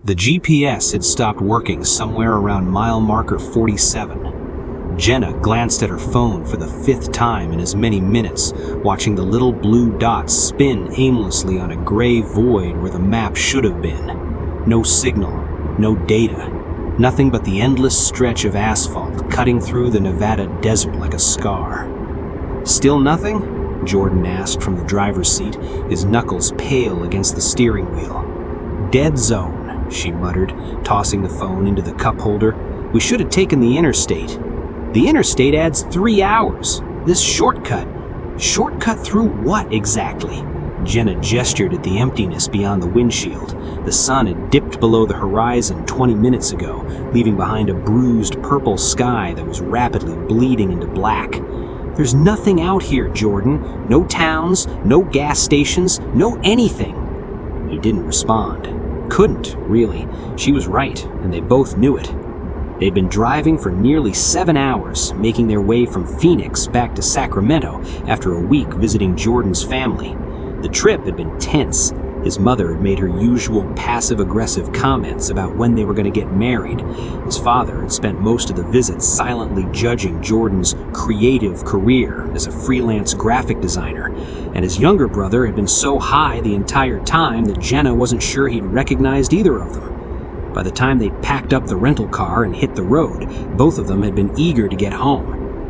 The GPS had stopped working somewhere around mile marker 47. Jenna glanced at her phone for the 5th time in as many minutes, watching the little blue dots spin aimlessly on a gray void where the map should have been. No signal, no data, nothing but the endless stretch of asphalt cutting through the Nevada desert like a scar. "Still nothing?" Jordan asked from the driver's seat, his knuckles pale against the steering wheel. "Dead zone," she muttered, tossing the phone into the cup holder. "We should have taken the interstate." "The interstate adds 3 hours. This shortcut. Shortcut through what exactly?" Jenna gestured at the emptiness beyond the windshield. The sun had dipped below the horizon 20 minutes ago, leaving behind a bruised purple sky that was rapidly bleeding into black. "There's nothing out here, Jordan. No towns, no gas stations, no anything." He didn't respond. Couldn't, really. She was right, and they both knew it. They'd been driving for nearly 7 hours, making their way from Phoenix back to Sacramento after a week visiting Jordan's family. The trip had been tense. His mother had made her usual passive-aggressive comments about when they were going to get married. His father had spent most of the visit silently judging Jordan's creative career as a freelance graphic designer, and his younger brother had been so high the entire time that Jenna wasn't sure he'd recognized either of them. By the time they'd packed up the rental car and hit the road, both of them had been eager to get home.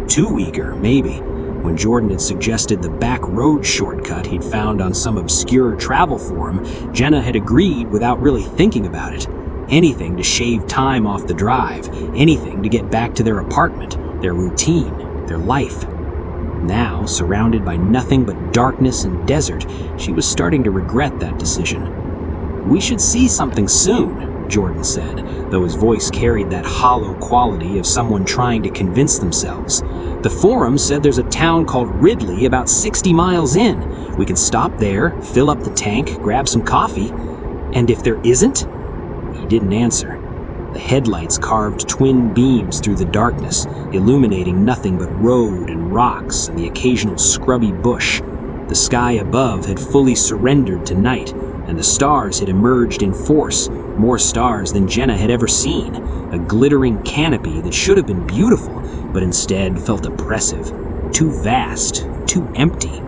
Too eager, maybe. When Jordan had suggested the back road shortcut he'd found on some obscure travel forum, Jenna had agreed without really thinking about it. Anything to shave time off the drive, anything to get back to their apartment, their routine, their life. Now, surrounded by nothing but darkness and desert, she was starting to regret that decision. "We should see something soon," Jordan said, though his voice carried that hollow quality of someone trying to convince themselves. "The forum said there's a town called Ridley about 60 miles in. We can stop there, fill up the tank, grab some coffee. And if there isn't?" He didn't answer. The headlights carved twin beams through the darkness, illuminating nothing but road and rocks and the occasional scrubby bush. The sky above had fully surrendered to night, and the stars had emerged in force, more stars than Jenna had ever seen, a glittering canopy that should have been beautiful, but instead felt oppressive, too vast, too empty.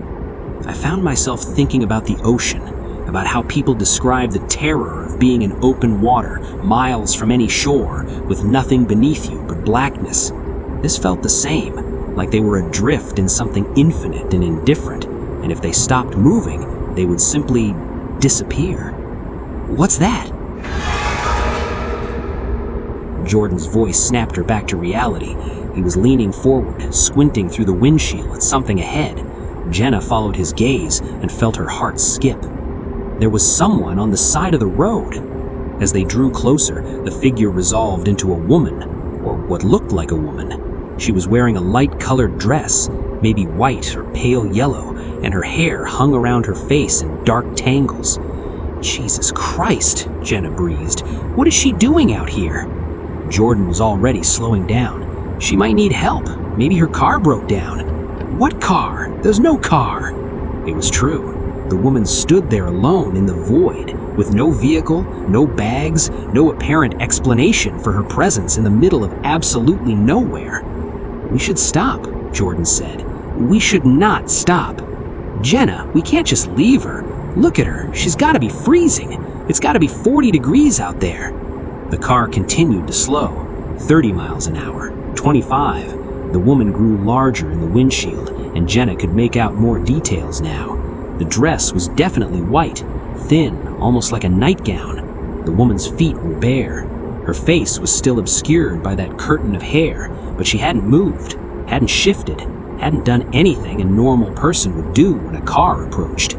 I found myself thinking about the ocean, about how people describe the terror of being in open water, miles from any shore, with nothing beneath you but blackness. This felt the same, like they were adrift in something infinite and indifferent, and if they stopped moving, they would simply disappear. "What's that?" Jordan's voice snapped her back to reality. He was leaning forward, squinting through the windshield at something ahead. Jenna followed his gaze and felt her heart skip. There was someone on the side of the road. As they drew closer, the figure resolved into a woman, or what looked like a woman. She was wearing a light-colored dress, maybe white or pale yellow, and her hair hung around her face in dark tangles. "Jesus Christ," Jenna breathed. "What is she doing out here?" Jordan was already slowing down. She might need help. Maybe her car broke down. What car? There's no car. It was true. The woman stood there alone in the void, with no vehicle, no bags, no apparent explanation for her presence in the middle of absolutely nowhere. "We should stop," Jordan said. "We should not stop. Jenna, we can't just leave her. Look at her. She's got to be freezing. It's got to be 40 degrees out there." The car continued to slow. 30 miles an hour, 25. The woman grew larger in the windshield, and Jenna could make out more details now. The dress was definitely white, thin, almost like a nightgown. The woman's feet were bare. Her face was still obscured by that curtain of hair, but she hadn't moved, hadn't shifted, hadn't done anything a normal person would do when a car approached.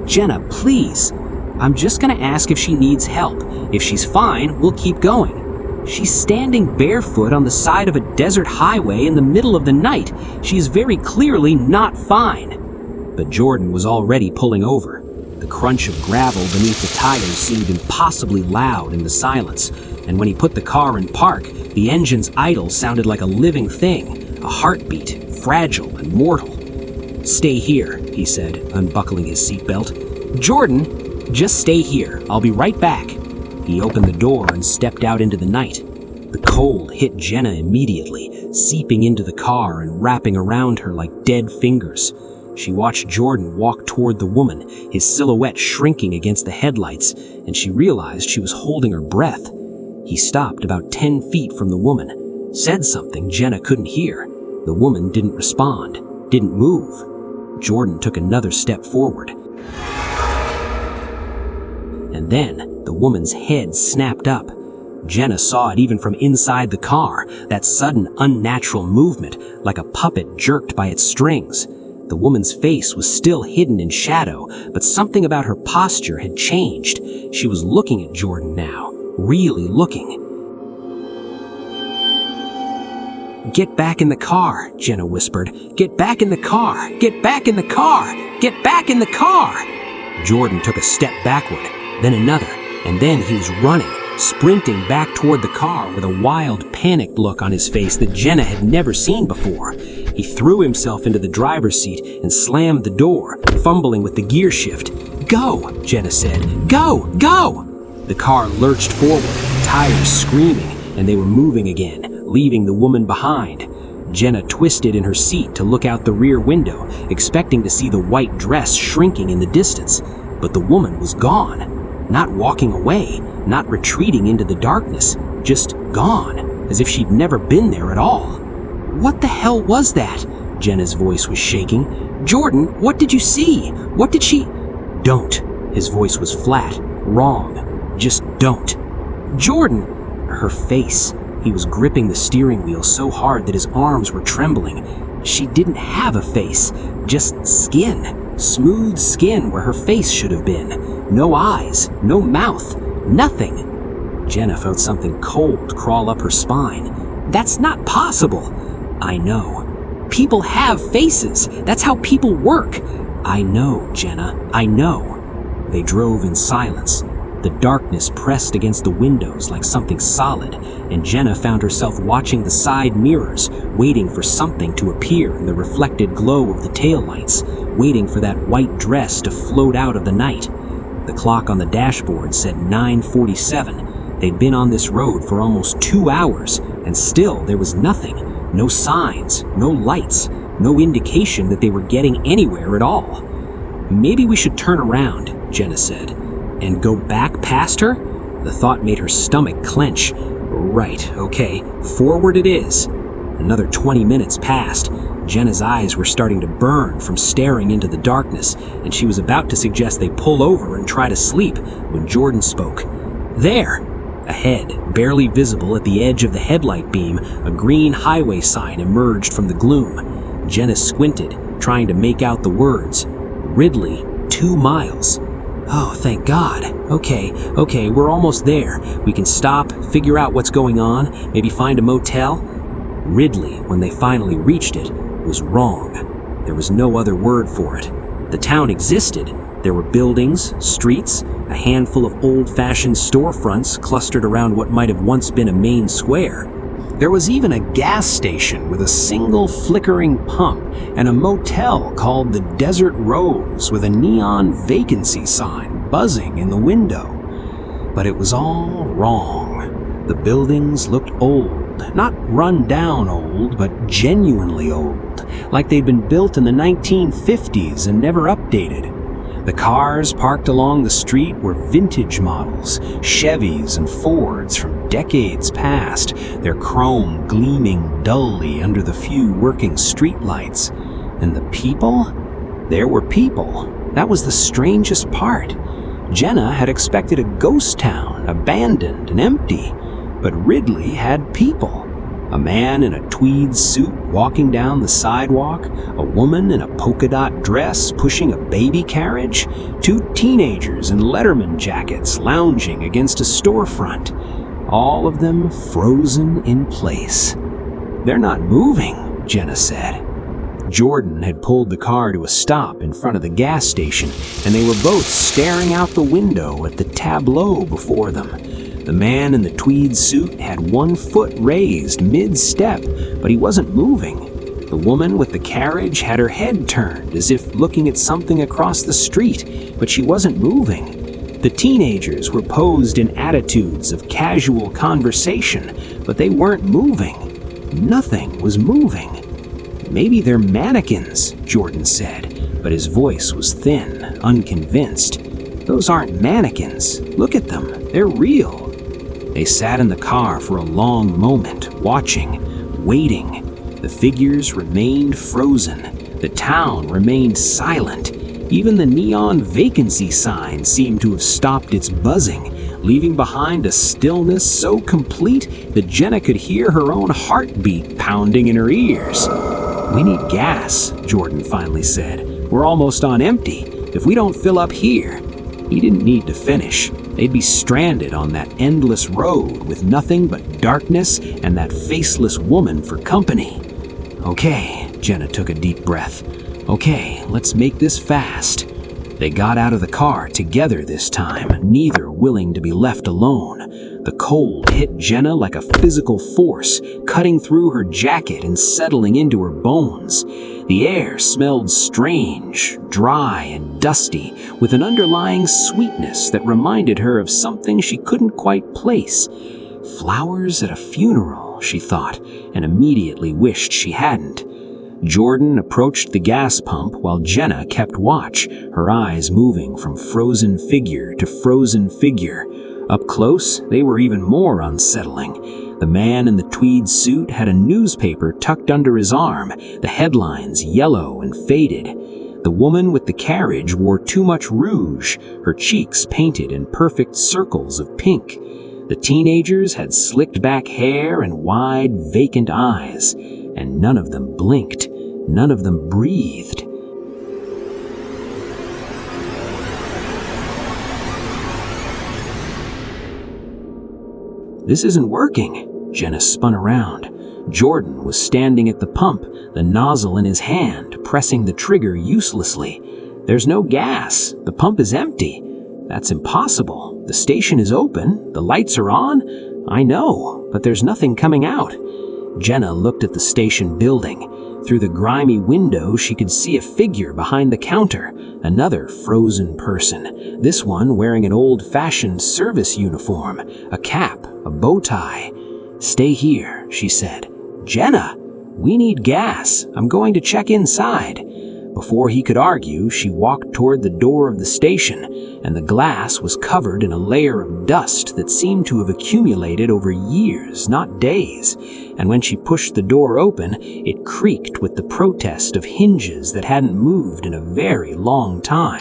"Jenna, please. I'm just gonna ask if she needs help. If she's fine, we'll keep going." She's standing barefoot on the side of a desert highway in the middle of the night. She is very clearly not fine. But Jordan was already pulling over. The crunch of gravel beneath the tires seemed impossibly loud in the silence, and when he put the car in park, the engine's idle sounded like a living thing, a heartbeat, fragile and mortal. "Stay here," he said, unbuckling his seatbelt. "Jordan, just stay here. I'll be right back." He opened the door and stepped out into the night. The cold hit Jenna immediately, seeping into the car and wrapping around her like dead fingers. She watched Jordan walk toward the woman, his silhouette shrinking against the headlights, and she realized she was holding her breath. He stopped about 10 feet from the woman, said something Jenna couldn't hear. The woman didn't respond, didn't move. Jordan took another step forward. And then the woman's head snapped up. Jenna saw it even from inside the car, that sudden, unnatural movement, like a puppet jerked by its strings. The woman's face was still hidden in shadow, but something about her posture had changed. She was looking at Jordan now, really looking. "Get back in the car," Jenna whispered. "Get back in the car! Get back in the car! Get back in the car!" Jordan took a step backward, then another, and then he was running, sprinting back toward the car with a wild, panicked look on his face that Jenna had never seen before. He threw himself into the driver's seat and slammed the door, fumbling with the gear shift. "Go," Jenna said. "Go! Go!" The car lurched forward, tires screaming, and they were moving again, leaving the woman behind. Jenna twisted in her seat to look out the rear window, expecting to see the white dress shrinking in the distance. But the woman was gone. Not walking away, not retreating into the darkness, just gone, as if she'd never been there at all. "What the hell was that?" Jenna's voice was shaking. "Jordan, what did you see? What did she—" "Don't." His voice was flat, wrong. "Just don't." "Jordan!" Her face. He was gripping the steering wheel so hard that his arms were trembling. She didn't have a face, just skin. Smooth skin where her face should have been. No eyes, no mouth, nothing. Jenna felt something cold crawl up her spine. "That's not possible." "I know. People have faces. That's how people work." "I know, Jenna. I know." They drove in silence. The darkness pressed against the windows like something solid, and Jenna found herself watching the side mirrors, waiting for something to appear in the reflected glow of the taillights, waiting for that white dress to float out of the night. The clock on the dashboard said 9:47. They'd been on this road for almost 2 hours, and still there was nothing. No signs, no lights, no indication that they were getting anywhere at all. "Maybe we should turn around," Jenna said. "And go back past her?" The thought made her stomach clench. Right, okay, forward it is. Another 20 minutes passed. Jenna's eyes were starting to burn from staring into the darkness, and she was about to suggest they pull over and try to sleep when Jordan spoke. "There!" Ahead, barely visible at the edge of the headlight beam, a green highway sign emerged from the gloom. Jenna squinted, trying to make out the words. Ridley, 2 miles. "Oh, thank God. Okay, we're almost there. We can stop, figure out what's going on, maybe find a motel." Ridley, when they finally reached it, was wrong. There was no other word for it. The town existed. There were buildings, streets, a handful of old-fashioned storefronts clustered around what might have once been a main square. There was even a gas station with a single flickering pump and a motel called the Desert Rose with a neon vacancy sign buzzing in the window. But it was all wrong. The buildings looked old, not run down old, but genuinely old, like they'd been built in the 1950s and never updated. The cars parked along the street were vintage models, Chevys and Fords from decades past, their chrome gleaming dully under the few working streetlights. And the people? There were people. That was the strangest part. Jenna had expected a ghost town, abandoned and empty, but Ridley had people. A man in a tweed suit walking down the sidewalk, a woman in a polka dot dress pushing a baby carriage, 2 teenagers in Letterman jackets lounging against a storefront, all of them frozen in place. "They're not moving," Jenna said. Jordan had pulled the car to a stop in front of the gas station, and they were both staring out the window at the tableau before them. The man in the tweed suit had 1 foot raised mid-step, but he wasn't moving. The woman with the carriage had her head turned as if looking at something across the street, but she wasn't moving. The teenagers were posed in attitudes of casual conversation, but they weren't moving. Nothing was moving. "Maybe they're mannequins," Jordan said, but his voice was thin, unconvinced. "Those aren't mannequins. Look at them. They're real." They sat in the car for a long moment, watching, waiting. The figures remained frozen. The town remained silent. Even the neon vacancy sign seemed to have stopped its buzzing, leaving behind a stillness so complete that Jenna could hear her own heartbeat pounding in her ears. "We need gas," Jordan finally said. "We're almost on empty. If we don't fill up here..." He didn't need to finish. They'd be stranded on that endless road with nothing but darkness and that faceless woman for company. "Okay," Jenna took a deep breath. "Okay, let's make this fast." They got out of the car together this time, neither willing to be left alone. The cold hit Jenna like a physical force, cutting through her jacket and settling into her bones. The air smelled strange, dry and dusty, with an underlying sweetness that reminded her of something she couldn't quite place. Flowers at a funeral, she thought, and immediately wished she hadn't. Jordan approached the gas pump while Jenna kept watch, her eyes moving from frozen figure to frozen figure. Up close, they were even more unsettling. The man in the tweed suit had a newspaper tucked under his arm, the headlines yellow and faded. The woman with the carriage wore too much rouge, her cheeks painted in perfect circles of pink. The teenagers had slicked back hair and wide, vacant eyes, and none of them blinked. None of them breathed. "This isn't working." Jenna spun around. Jordan was standing at the pump, the nozzle in his hand, pressing the trigger uselessly. "There's no gas. The pump is empty." "That's impossible. The station is open. The lights are on." "I know, but there's nothing coming out." Jenna looked at the station building. Through the grimy window, she could see a figure behind the counter, another frozen person, this one wearing an old-fashioned service uniform, a cap, a bow tie. "Stay here," she said. "Jenna, we need gas. I'm going to check inside." Before he could argue, she walked toward the door of the station, and the glass was covered in a layer of dust that seemed to have accumulated over years, not days. And when she pushed the door open, it creaked with the protest of hinges that hadn't moved in a very long time.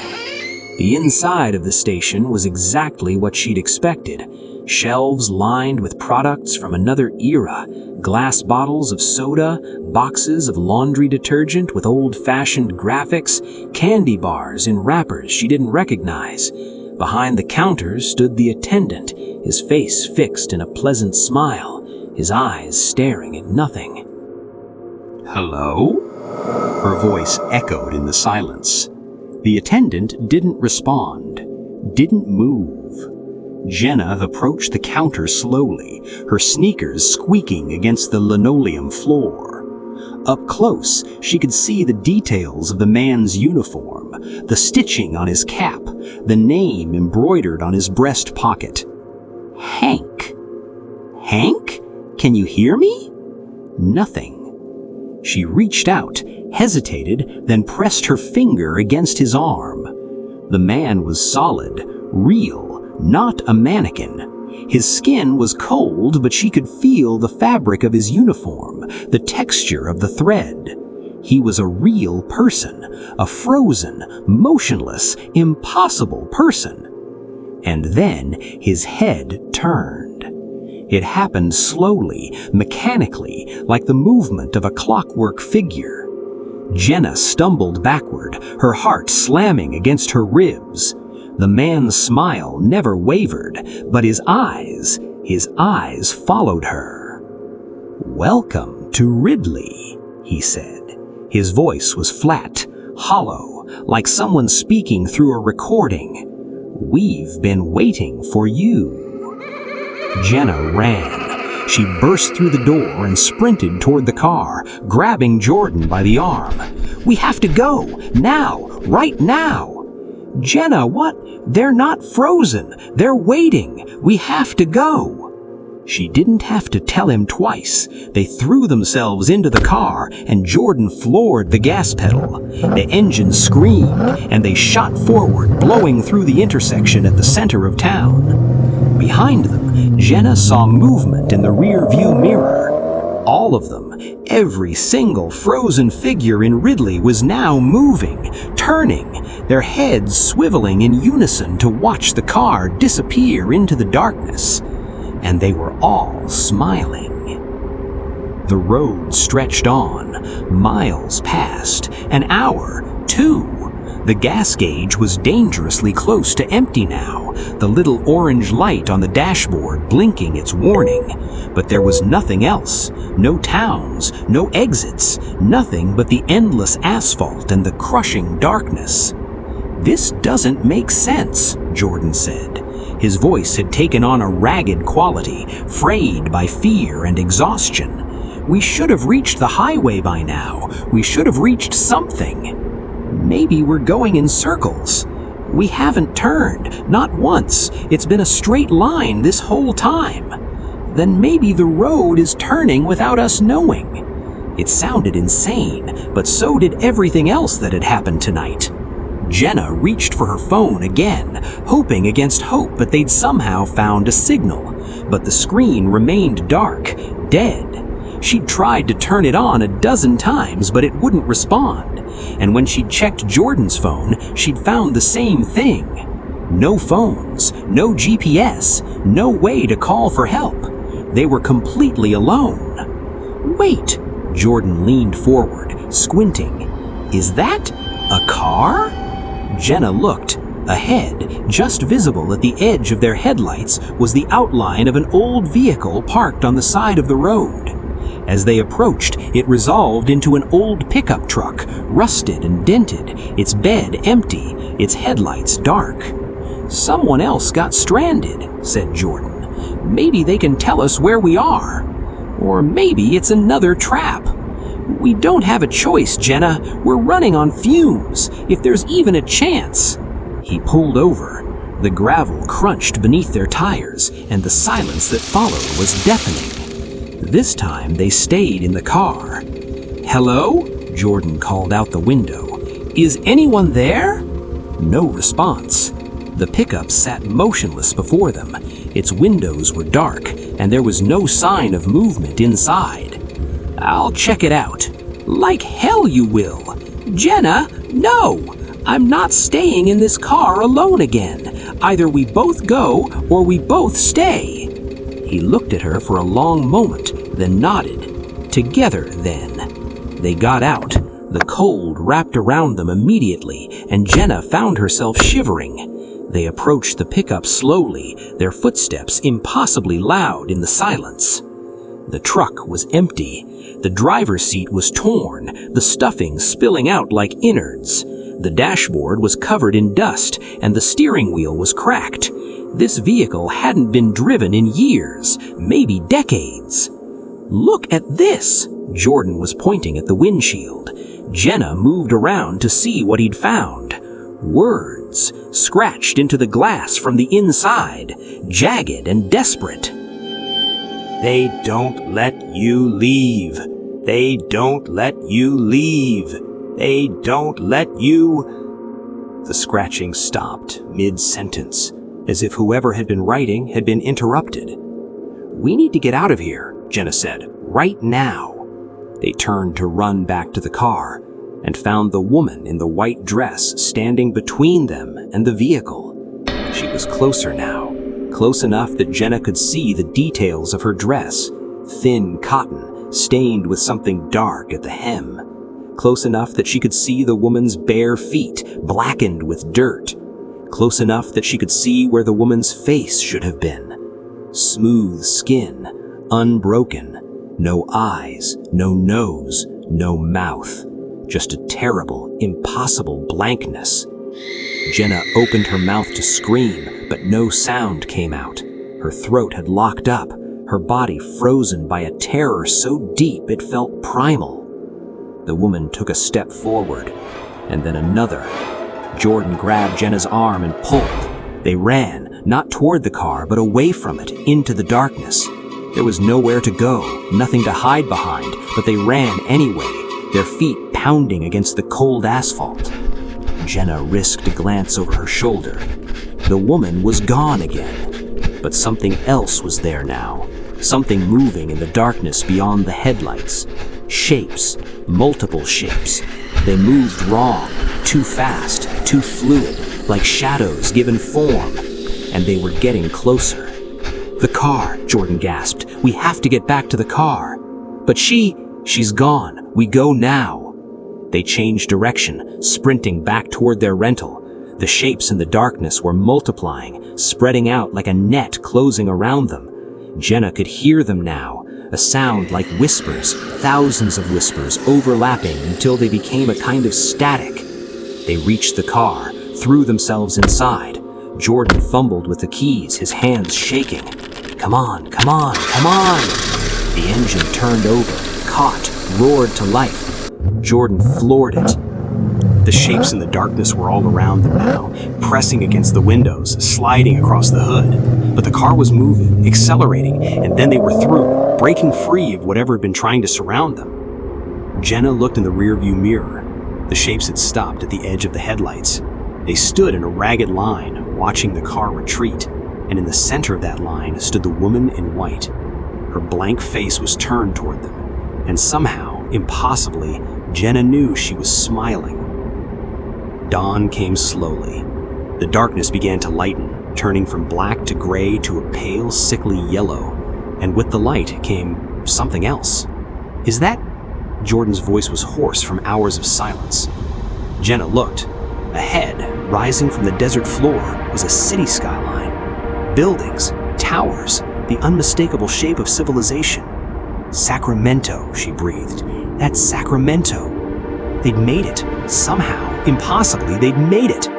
The inside of the station was exactly what she'd expected. Shelves lined with products from another era, glass bottles of soda, boxes of laundry detergent with old-fashioned graphics, candy bars in wrappers she didn't recognize. Behind the counter stood the attendant, his face fixed in a pleasant smile, his eyes staring at nothing. "Hello?" Her voice echoed in the silence. The attendant didn't respond, didn't move. Jenna approached the counter slowly, her sneakers squeaking against the linoleum floor. Up close, she could see the details of the man's uniform, the stitching on his cap, the name embroidered on his breast pocket. "Hank. Hank? Can you hear me?" Nothing. She reached out, hesitated, then pressed her finger against his arm. The man was solid, real, not a mannequin. His skin was cold, but she could feel the fabric of his uniform, the texture of the thread. He was a real person, a frozen, motionless, impossible person. And then his head turned. It happened slowly, mechanically, like the movement of a clockwork figure. Jenna stumbled backward, her heart slamming against her ribs. The man's smile never wavered, but his eyes followed her. "Welcome to Ridley," he said. His voice was flat, hollow, like someone speaking through a recording. "We've been waiting for you." Jenna ran. She burst through the door and sprinted toward the car, grabbing Jordan by the arm. "We have to go! Now! Right now!" "Jenna, what? They're not frozen. They're waiting. We have to go." She didn't have to tell him twice. They threw themselves into the car, and Jordan floored the gas pedal. The engine screamed, and they shot forward, blowing through the intersection at the center of town. Behind them, Jenna saw movement in the rear-view mirror. All of them, every single frozen figure in Ridley was now moving, turning, their heads swiveling in unison to watch the car disappear into the darkness. And they were all smiling. The road stretched on, miles passed, an hour, 2. The gas gauge was dangerously close to empty now, the little orange light on the dashboard blinking its warning. But there was nothing else, no towns, no exits, nothing but the endless asphalt and the crushing darkness. "This doesn't make sense," Jordan said. His voice had taken on a ragged quality, frayed by fear and exhaustion. "We should have reached the highway by now. We should have reached something. Maybe we're going in circles. We haven't turned, not once. It's been a straight line this whole time. Then maybe the road is turning without us knowing." It sounded insane, but so did everything else that had happened tonight. Jenna reached for her phone again, hoping against hope that they'd somehow found a signal. But the screen remained dark, dead. She'd tried to turn it on a dozen times, but it wouldn't respond. And when she'd checked Jordan's phone, she'd found the same thing. No phones, no GPS, no way to call for help. They were completely alone. "Wait," Jordan leaned forward, squinting. "Is that a car?" Jenna looked. Ahead, just visible at the edge of their headlights, was the outline of an old vehicle parked on the side of the road. As they approached, it resolved into an old pickup truck, rusted and dented, its bed empty, its headlights dark. "Someone else got stranded," said Jordan. "Maybe they can tell us where we are. Or maybe it's another trap. We don't have a choice, Jenna. We're running on fumes, if there's even a chance." He pulled over. The gravel crunched beneath their tires, and the silence that followed was deafening. This time they stayed in the car. "Hello?" Jordan called out the window. "Is anyone there?" No response. The pickup sat motionless before them. Its windows were dark, and there was no sign of movement inside. "I'll check it out." "Like hell you will." "Jenna, no! I'm not staying in this car alone again. Either we both go or we both stay." He looked at her for a long moment, then nodded. "Together, then." They got out. The cold wrapped around them immediately, and Jenna found herself shivering. They approached the pickup slowly, their footsteps impossibly loud in the silence. The truck was empty. The driver's seat was torn, the stuffing spilling out like innards. The dashboard was covered in dust, and the steering wheel was cracked. This vehicle hadn't been driven in years, maybe decades. "Look at this!" Jordan was pointing at the windshield. Jenna moved around to see what he'd found. Words, scratched into the glass from the inside, jagged and desperate. "They don't let you leave. They don't let you leave. They don't let you..." The scratching stopped mid-sentence, as if whoever had been writing had been interrupted. "We need to get out of here," Jenna said, "right now." They turned to run back to the car and found the woman in the white dress standing between them and the vehicle. She was closer now. Close enough that Jenna could see the details of her dress, thin cotton, stained with something dark at the hem. Close enough that she could see the woman's bare feet, blackened with dirt. Close enough that she could see where the woman's face should have been. Smooth skin, unbroken, no eyes, no nose, no mouth. Just a terrible, impossible blankness. Jenna opened her mouth to scream, but no sound came out. Her throat had locked up, her body frozen by a terror so deep it felt primal. The woman took a step forward, and then another. Jordan grabbed Jenna's arm and pulled. They ran, not toward the car, but away from it, into the darkness. There was nowhere to go, nothing to hide behind, but they ran anyway, their feet pounding against the cold asphalt. Jenna risked a glance over her shoulder. The woman was gone again, but something else was there now, something moving in the darkness beyond the headlights. Shapes, multiple shapes. They moved wrong, too fast, too fluid, like shadows given form, and they were getting closer. "The car," Jordan gasped. "We have to get back to the car." "But she's gone. We go now." They changed direction, sprinting back toward their rental. The shapes in the darkness were multiplying, spreading out like a net closing around them. Jenna could hear them now, a sound like whispers, thousands of whispers overlapping until they became a kind of static. They reached the car, threw themselves inside. Jordan fumbled with the keys, his hands shaking. "Come on, come on, come on!" The engine turned over, caught, roared to life. Jordan floored it. The shapes in the darkness were all around them now, pressing against the windows, sliding across the hood. But the car was moving, accelerating, and then they were through, breaking free of whatever had been trying to surround them. Jenna looked in the rearview mirror. The shapes had stopped at the edge of the headlights. They stood in a ragged line, watching the car retreat, and in the center of that line stood the woman in white. Her blank face was turned toward them, and somehow, impossibly, Jenna knew she was smiling. Dawn came slowly. The darkness began to lighten, turning from black to gray to a pale, sickly yellow, and with the light came something else. "Is that?" Jordan's voice was hoarse from hours of silence. Jenna looked. Ahead, rising from the desert floor, was a city skyline. Buildings, towers, the unmistakable shape of civilization. "Sacramento," she breathed. "That's Sacramento." They'd made it. Somehow, impossibly, they'd made it.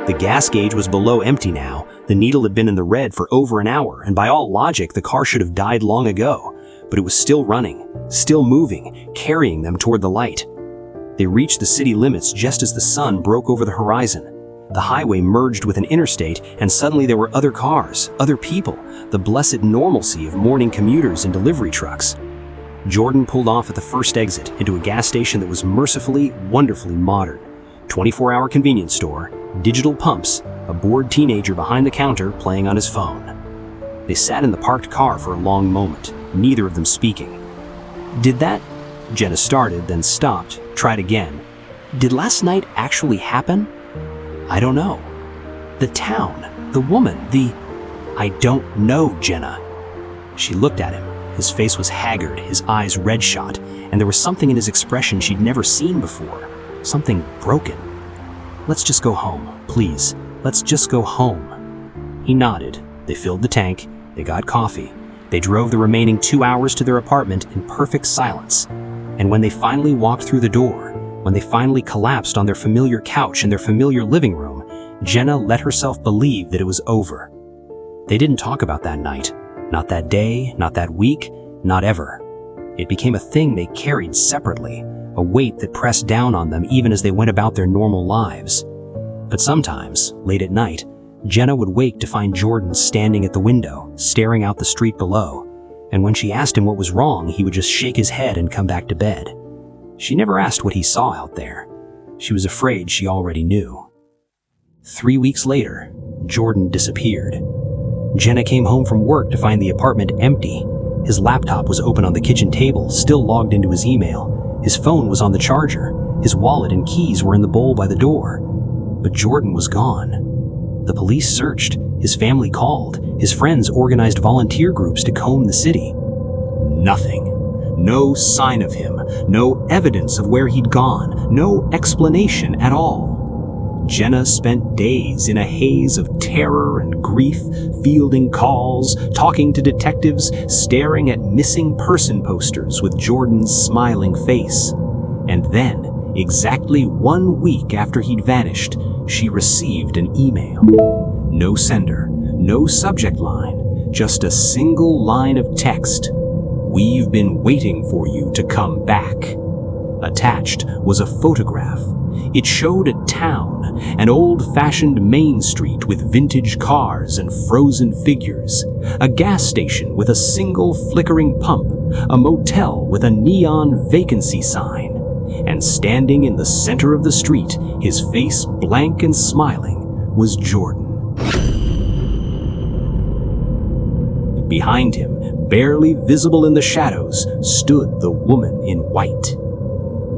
The gas gauge was below empty now. The needle had been in the red for over an hour, and by all logic, the car should have died long ago. But it was still running, still moving, carrying them toward the light. They reached the city limits just as the sun broke over the horizon. The highway merged with an interstate, and suddenly there were other cars, other people, the blessed normalcy of morning commuters and delivery trucks. Jordan pulled off at the first exit into a gas station that was mercifully, wonderfully modern. 24-hour convenience store, digital pumps, a bored teenager behind the counter playing on his phone. They sat in the parked car for a long moment, neither of them speaking. "Did that?" Jenna started, then stopped, tried again. "Did last night actually happen?" "I don't know." "The town, the woman, I don't know, Jenna." She looked at him. His face was haggard, his eyes red-shot, and there was something in his expression she'd never seen before. Something broken. "Let's just go home, please. Let's just go home." He nodded. They filled the tank. They got coffee. They drove the remaining 2 hours to their apartment in perfect silence. And when they finally walked through the door, when they finally collapsed on their familiar couch in their familiar living room, Jenna let herself believe that it was over. They didn't talk about that night. Not that day, not that week, not ever. It became a thing they carried separately, a weight that pressed down on them even as they went about their normal lives. But sometimes, late at night, Jenna would wake to find Jordan standing at the window, staring out the street below, and when she asked him what was wrong, he would just shake his head and come back to bed. She never asked what he saw out there. She was afraid she already knew. 3 weeks later, Jordan disappeared. Jenna came home from work to find the apartment empty. His laptop was open on the kitchen table, still logged into his email. His phone was on the charger. His wallet and keys were in the bowl by the door. But Jordan was gone. The police searched. His family called. His friends organized volunteer groups to comb the city. Nothing. No sign of him. No evidence of where he'd gone. No explanation at all. Jenna spent days in a haze of terror and grief, fielding calls, talking to detectives, staring at missing person posters with Jordan's smiling face. And then, exactly 1 week after he'd vanished, she received an email. No sender, no subject line, just a single line of text. "We've been waiting for you to come back." Attached was a photograph, It showed a town, an old-fashioned main street with vintage cars and frozen figures, a gas station with a single flickering pump, a motel with a neon vacancy sign, and standing in the center of the street, his face blank and smiling, was Jordan. Behind him, barely visible in the shadows, stood the woman in white.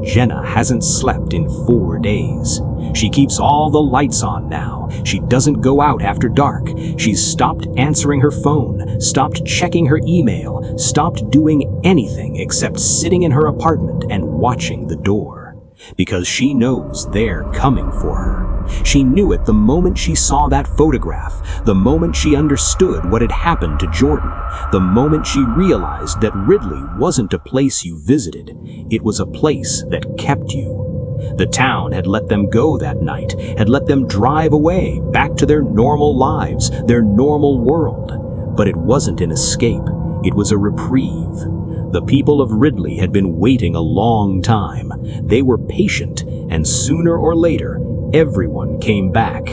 Jenna hasn't slept in 4 days. She keeps all the lights on now. She doesn't go out after dark. She's stopped answering her phone, stopped checking her email, stopped doing anything except sitting in her apartment and watching the door. Because she knows they're coming for her. She knew it the moment she saw that photograph, the moment she understood what had happened to Jordan, the moment she realized that Ridley wasn't a place you visited, it was a place that kept you. The town had let them go that night, had let them drive away, back to their normal lives, their normal world. But it wasn't an escape, it was a reprieve. The people of Ridley had been waiting a long time. They were patient, and sooner or later, everyone came back.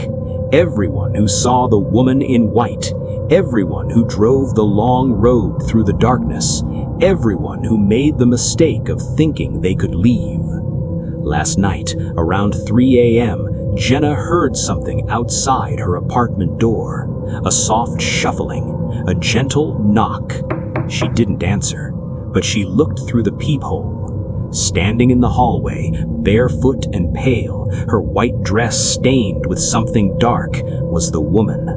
Everyone who saw the woman in white, everyone who drove the long road through the darkness, everyone who made the mistake of thinking they could leave. Last night, around 3 a.m., Jenna heard something outside her apartment door. A soft shuffling, a gentle knock. She didn't answer, but she looked through the peephole. Standing in the hallway, barefoot and pale, her white dress stained with something dark, was the woman.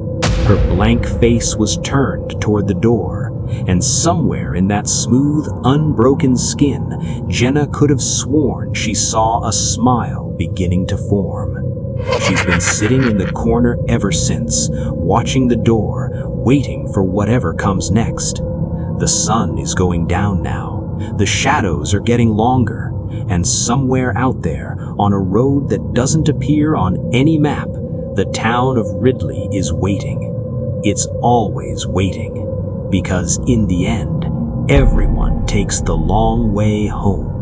Her blank face was turned toward the door, and somewhere in that smooth, unbroken skin, Jenna could have sworn she saw a smile beginning to form. She's been sitting in the corner ever since, watching the door, waiting for whatever comes next. The sun is going down now. The shadows are getting longer, and somewhere out there, on a road that doesn't appear on any map, the town of Ridley is waiting. It's always waiting, because in the end, everyone takes the long way home.